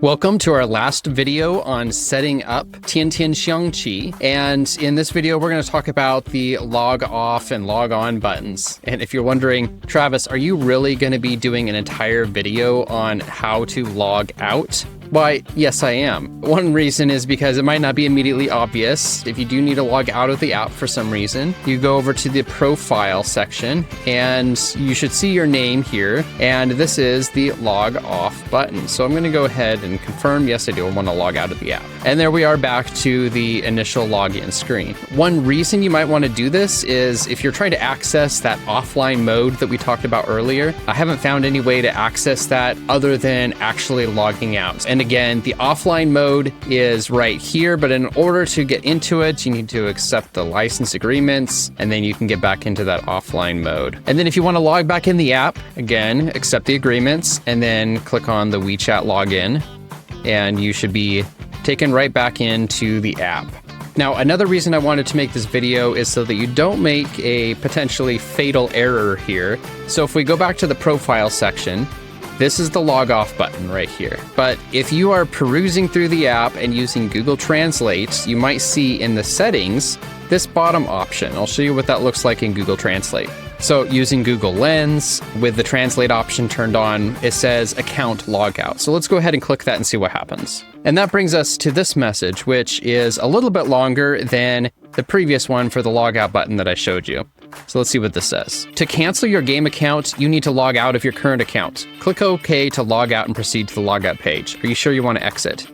Welcome to our last video on setting up Tiantian Xiangqi. And in this video, we're going to talk about the log off and log on buttons. And if you're wondering, Travis, are you really going to be doing an entire video on how to log out? Why, yes, I am. One reason is because it might not be immediately obvious. If you do need to log out of the app for some reason, you go over to the profile section and you should see your name here. And this is the log off button. So I'm going to go ahead and confirm, yes, I do want to log out of the app. And there we are back to the initial login screen. One reason you might want to do this is if you're trying to access that offline mode that we talked about earlier. I haven't found any way to access that other than actually logging out. And again, the offline mode is right here, but in order to get into it, you need to accept the license agreements, and then you can get back into that offline mode. And then if you want to log back in the app, again, accept the agreements, and then click on the WeChat login, and you should be taken right back into the app. Now, another reason I wanted to make this video is so that you don't make a potentially fatal error here. So if we go back to the profile section, this is the log off button right here. But if you are perusing through the app and using Google Translate, you might see in the settings, this bottom option. I'll show you what that looks like in Google Translate. So using Google Lens with the translate option turned on, it says account logout. So let's go ahead and click that and see what happens. And that brings us to this message, which is a little bit longer than the previous one for the logout button that I showed you. So let's see what this says. To cancel your game account, you need to log out of your current account. Click OK to log out and proceed to the logout page. Are you sure you want to exit?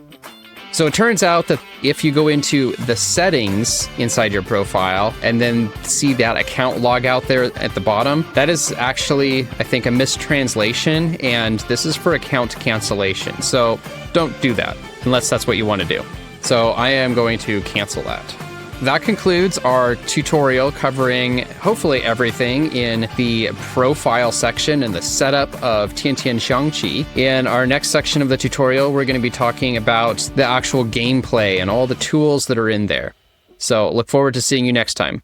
So it turns out that if you go into the settings inside your profile and then see that account logout there at the bottom, that is actually, I think, a mistranslation, and this is for account cancellation. So don't do that unless that's what you want to do. So I am going to cancel that. That concludes our tutorial covering hopefully everything in the profile section and the setup of Tiantian Xiangqi. In our next section of the tutorial, we're going to be talking about the actual gameplay and all the tools that are in there. So look forward to seeing you next time.